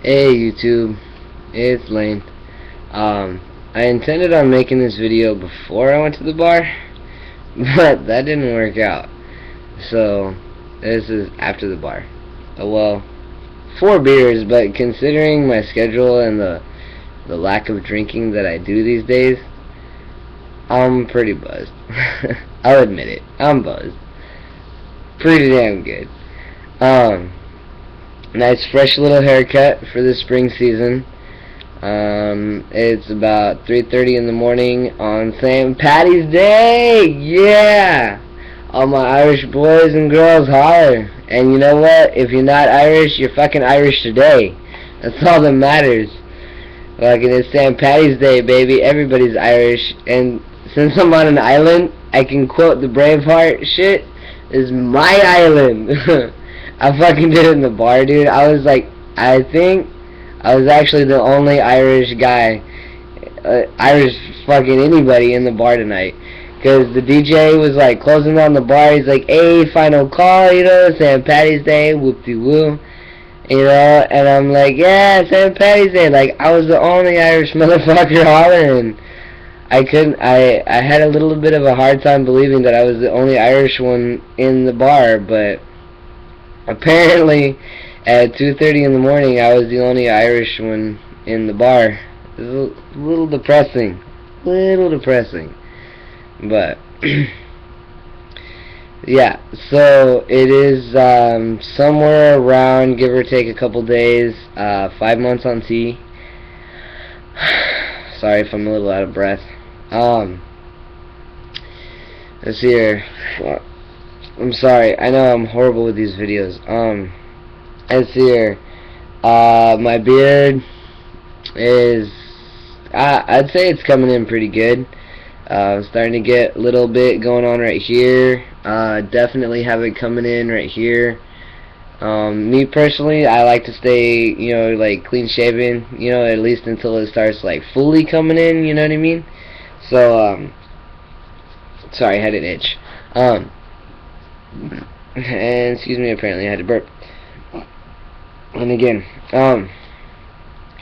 Hey YouTube, it's Lane. I intended on making this video before I went to the bar, but that didn't work out. So, this is after the bar. Well, 4 beers, but considering my schedule and the lack of drinking that I do these days, I'm pretty buzzed. I'll admit it, I'm buzzed. Pretty damn good. Nice fresh little haircut for the spring season. It's about 3:30 in the morning on St. Patty's Day. Yeah! All my Irish boys and girls holler. And you know what? If you're not Irish, you're fucking Irish today. That's all that matters. Fucking it's St. Patty's Day, baby. Everybody's Irish. And since I'm on an island, I can quote the Braveheart shit. This is my island. I fucking did it in the bar, dude. I think I was actually the only Irish guy, Irish fucking anybody in the bar tonight. Because the DJ was like closing down the bar. He's like, hey, final call, you know, St. Patty's Day, whoop-de-woo. You know, and I'm like, yeah, St. Patty's Day. Like, I was the only Irish motherfucker hollering. I had a little bit of a hard time believing that I was the only Irish one in the bar, but apparently at 2:30 in the morning I was the only Irish one in the bar. It was a little depressing. But yeah, so it is somewhere around, give or take a couple days, 5 months on T. Sorry if I'm a little out of breath. Let's see here. I'm sorry. I know I'm horrible with these videos. Let's see here. My beard is, I'd say it's coming in pretty good. I'm starting to get a little bit going on right here. Definitely have it coming in right here. Me personally, I like to stay, you know, like clean shaven, you know, at least until it starts like fully coming in, you know what I mean? So, sorry, I had an itch. And excuse me, apparently I had to burp. And again,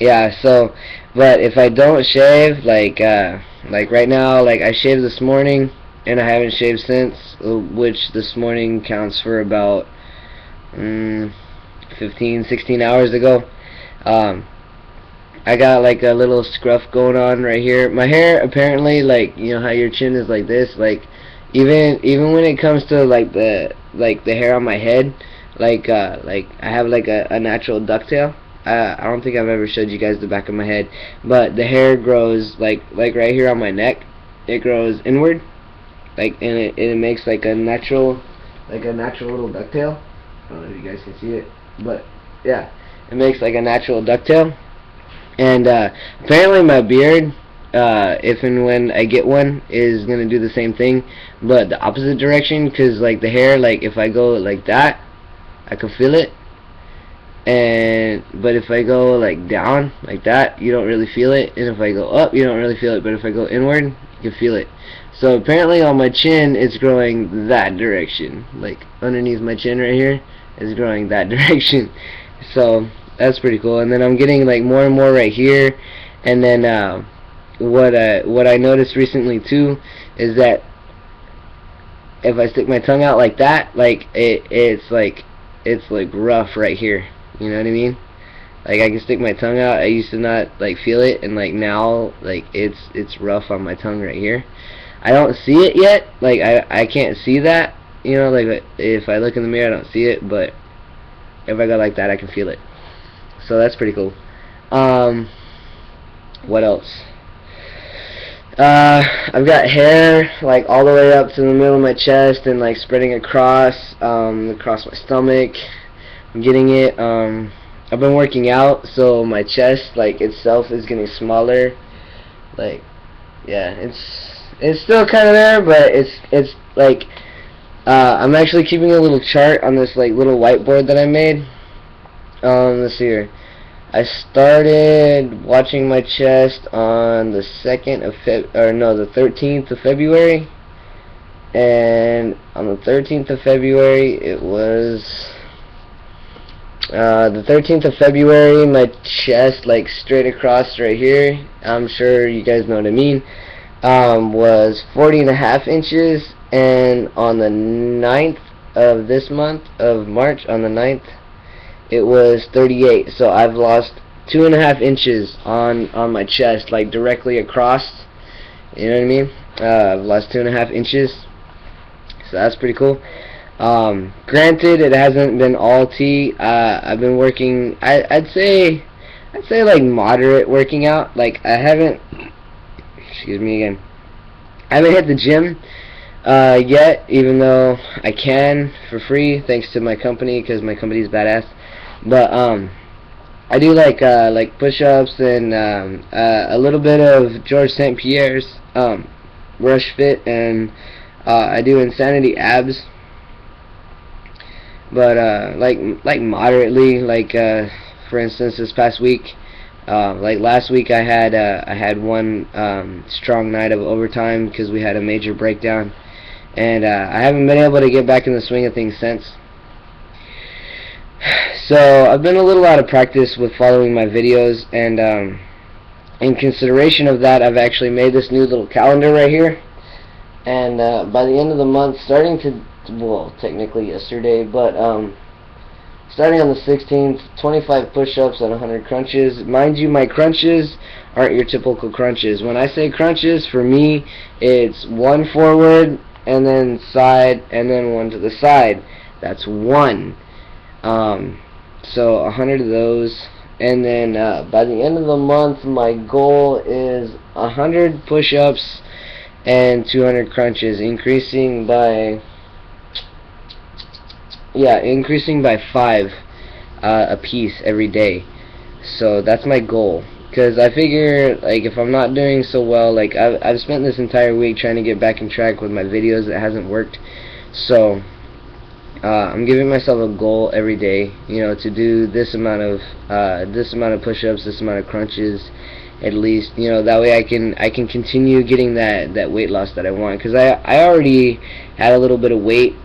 yeah, so, but if I don't shave, like right now, like I shaved this morning, and I haven't shaved since, which this morning counts for about 15, 16 hours ago. I got like a little scruff going on right here. My hair, apparently, like, you know how your chin is like this, like, even when it comes to like the hair on my head, like I have like a natural ducktail. I don't think I've ever showed you guys the back of my head, but the hair grows like right here on my neck. It grows inward, like, and it makes like a natural little ducktail. I don't know if you guys can see it, but yeah, it makes like a natural ducktail. And apparently my beard, if and when I get one, is gonna do the same thing, but the opposite direction. Cause like the hair, like if I go like that, I can feel it, but if I go like down like that, you don't really feel it, and if I go up, you don't really feel it, but if I go inward, you can feel it. So apparently on my chin, it's growing that direction, like underneath my chin right here, is growing that direction. So that's pretty cool. And then I'm getting like more and more right here. And then what I noticed recently too is that if I stick my tongue out like that, like it's like rough right here. You know what I mean? Like I can stick my tongue out. I used to not like feel it, and like now, like it's rough on my tongue right here. I don't see it yet. Like I can't see that. You know, like if I look in the mirror, I don't see it. But if I go like that, I can feel it. So that's pretty cool. What else? I've got hair like all the way up to the middle of my chest and like spreading across my stomach. I'm getting it. I've been working out, so my chest like itself is getting smaller. Like, yeah, it's still kind of there, but it's like I'm actually keeping a little chart on this like little whiteboard that I made. Let's see here. I started watching my chest on the 13th of February, and on the 13th of February it was The 13th of February, my chest, like straight across right here, I'm sure you guys know what I mean, was 40.5 inches, and on the 9th of this month, of March, on the 9th, it was 38. So I've lost 2.5 inches on my chest, like directly across. You know what I mean? I've lost 2.5 inches, so that's pretty cool. Granted, it hasn't been all tea. I've been working. I'd say like moderate working out. Like I haven't. Excuse me again. I haven't hit the gym yet, even though I can for free thanks to my company, because my company's badass. But I do like push-ups and a little bit of George St. Pierre's Rush Fit, and I do Insanity abs. But like moderately, like for instance, this past week, like last week, I had one strong night of overtime because we had a major breakdown, and I haven't been able to get back in the swing of things since. So I've been a little out of practice with following my videos, and in consideration of that, I've actually made this new little calendar right here. And by the end of the month, well, technically yesterday, but starting on the 16th, 25 push-ups and 100 crunches. Mind you, my crunches aren't your typical crunches. When I say crunches, for me, it's one forward, and then side, and then one to the side. That's one. So 100 of those, and then by the end of the month, my goal is 100 push-ups and 200 crunches, increasing by 5 a piece every day. So that's my goal, because I figure, like, if I'm not doing so well, like I've spent this entire week trying to get back in track with my videos. It hasn't worked, so I'm giving myself a goal every day, you know, to do this amount of push-ups, this amount of crunches, at least, you know, that way I can continue getting that weight loss that I want, because I already had a little bit of weight,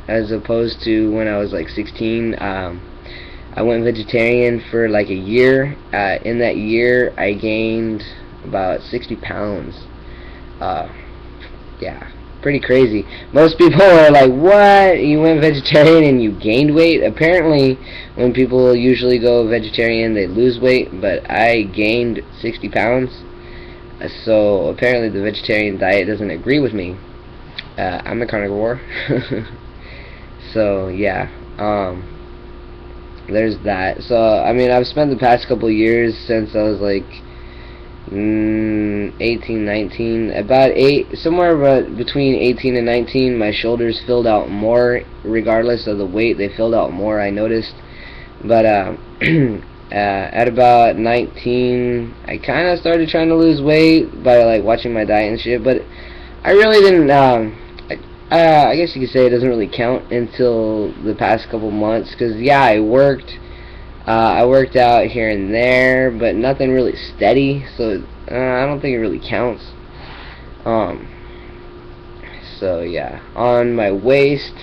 as opposed to when I was like 16. I went vegetarian for like a year. In that year, I gained about 60 pounds. Yeah, pretty crazy. Most people are like, what? You went vegetarian and you gained weight? Apparently, when people usually go vegetarian, they lose weight, but I gained 60 pounds. So apparently the vegetarian diet doesn't agree with me. I'm a carnivore. So yeah, there's that. So I mean, I've spent the past couple of years, since I was like 18, 19, somewhere between 18 and 19, my shoulders filled out more, regardless of the weight. They filled out more, I noticed. But at about 19, I kind of started trying to lose weight by like watching my diet and shit, but I really didn't. I guess you could say it doesn't really count until the past couple months, because yeah, I worked out here and there, but nothing really steady, so I don't think it really counts. So yeah, on my waist,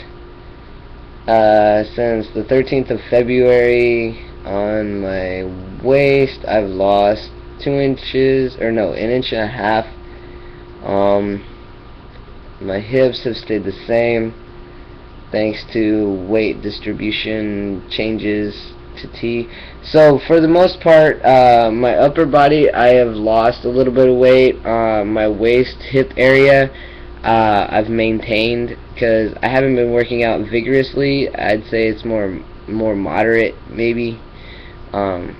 since the 13th of February, on my waist, I've lost 2 inches, or no, 1.5 inches. My hips have stayed the same, thanks to weight distribution changes to T. So for the most part, my upper body, I have lost a little bit of weight. My waist, hip area, I've maintained, because I haven't been working out vigorously. I'd say it's more moderate, maybe. But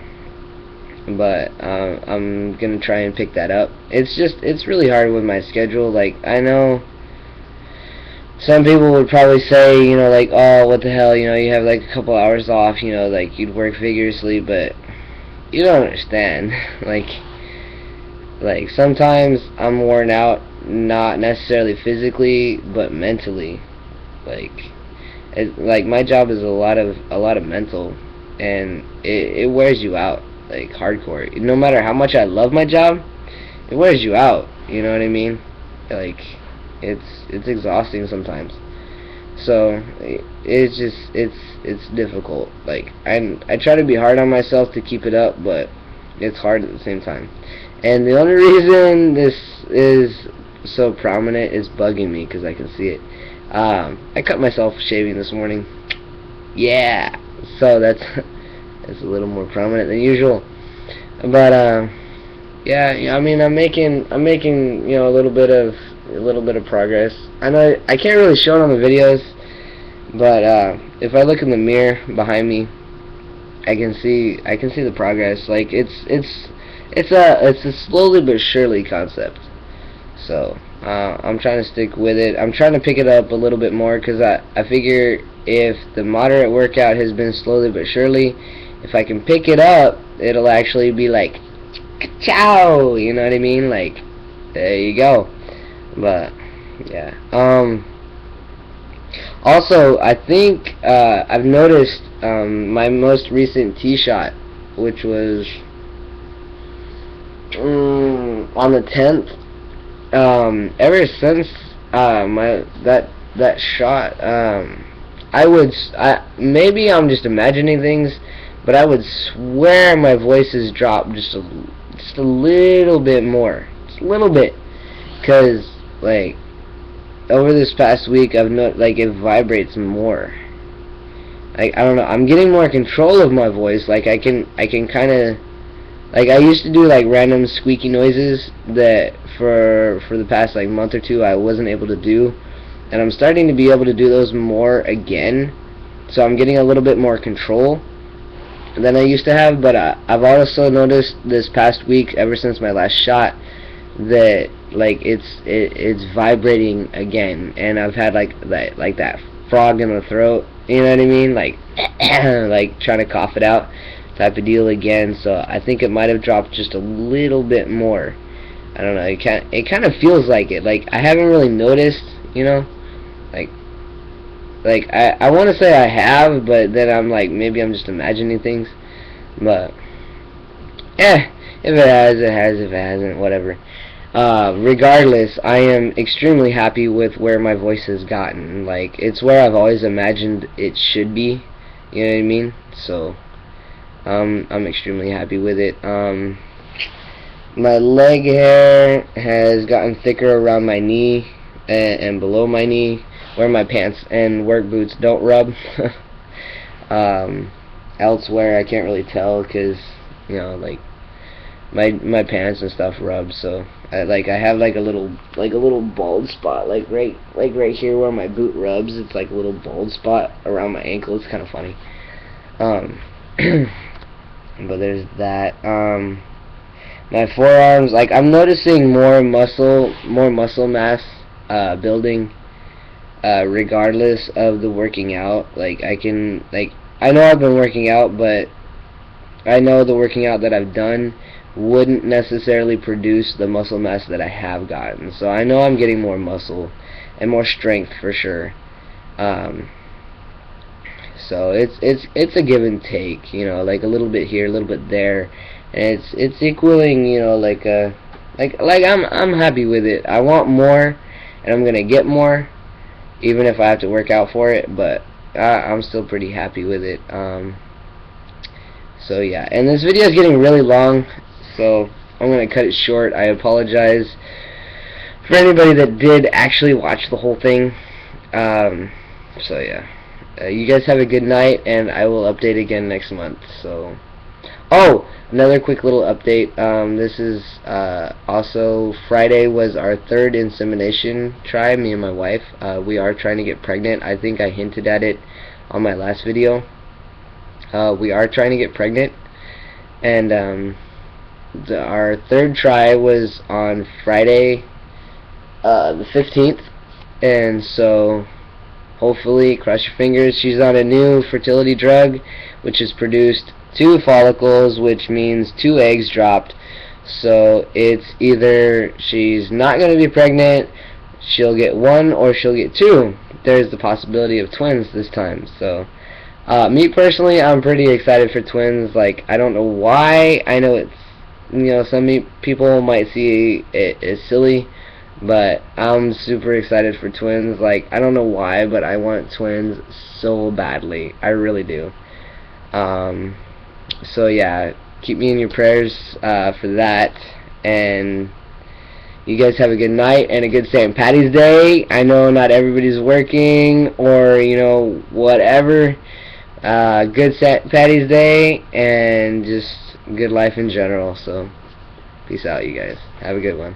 I'm gonna try and pick that up. It's really hard with my schedule. Like, I know some people would probably say, you know, like, oh, what the hell, you know, you have like a couple hours off, you know, like you'd work vigorously, but you don't understand. like sometimes I'm worn out, not necessarily physically, but mentally. Like my job is a lot of mental, and it wears you out, like hardcore. No matter how much I love my job, it wears you out. You know what I mean? Like, it's exhausting sometimes. So it's just it's difficult. Like I try to be hard on myself to keep it up, but it's hard at the same time. And the only reason this is so prominent is bugging me because I can see it. I cut myself shaving this morning. Yeah, so that's it's a little more prominent than usual. But yeah, I mean, I'm making a little bit of progress. I know I can't really show it on the videos, but if I look in the mirror behind me, I can see the progress. Like it's a slowly but surely concept. So I'm trying to stick with it. I'm trying to pick it up a little bit more because I figure if the moderate workout has been slowly but surely, if I can pick it up, it'll actually be like, ciao, you know what I mean? Like, there you go. But yeah. Also, I think I've noticed my most recent tee shot, which was on the 10th. Ever since that shot, maybe I'm just imagining things, but I would swear my voice has dropped just a little bit more, just a little bit, cause like over this past week I've like it vibrates more. Like I don't know, I'm getting more control of my voice. Like I can kind of, like I used to do like random squeaky noises that for the past like month or two I wasn't able to do, and I'm starting to be able to do those more again. So I'm getting a little bit more control than I used to have. But I've also noticed this past week, ever since my last shot, that like it's vibrating again, and I've had like that frog in the throat. You know what I mean? Like like trying to cough it out type of deal again. So I think it might have dropped just a little bit more. I don't know. It kind of feels like it. Like I haven't really noticed. You know, like I want to say I have, but then I'm like, maybe I'm just imagining things. But if it has, it has. If it hasn't, whatever. Regardless, I am extremely happy with where my voice has gotten. Like it's where I've always imagined it should be. You know what I mean? So I'm extremely happy with it. My leg hair has gotten thicker around my knee and below my knee, where my pants and work boots don't rub. Elsewhere, I can't really tell because, you know, like my pants and stuff rub. So I have like a little bald spot, like right here where my boot rubs. It's like a little bald spot around my ankle. It's kind of funny. But there's that. My forearms, like I'm noticing more muscle mass building, regardless of the working out. Like I know I've been working out, but I know the working out that I've done wouldn't necessarily produce the muscle mass that I have gotten. So I know I'm getting more muscle and more strength for sure. So it's a give and take, you know, like a little bit here, a little bit there, and it's equaling, you know, like I'm happy with it. I want more, and I'm gonna get more, even if I have to work out for it. But I'm still pretty happy with it. So yeah, and this video is getting really long, so I'm gonna cut it short. I apologize for anybody that did actually watch the whole thing. So yeah. You guys have a good night, and I will update again next month. So, oh, another quick little update. This is also Friday was our third insemination try. Me and my wife. We are trying to get pregnant. I think I hinted at it on my last video. We are trying to get pregnant, and our third try was on Friday, the 15th, and so. Hopefully, cross your fingers, she's on a new fertility drug, which has produced 2 follicles, which means 2 eggs dropped. So it's either she's not going to be pregnant, she'll get 1, or she'll get 2. There's the possibility of twins this time. So me personally, I'm pretty excited for twins. Like, I don't know why. I know it's, you know, some people might see it as silly, But I'm super excited for twins. Like, I don't know why, but I want twins so badly. I really do. So yeah, keep me in your prayers for that. And you guys have a good night and a good St. Patty's Day. I know not everybody's working or, you know, whatever. Good St. Patty's Day and just good life in general. So, peace out, you guys. Have a good one.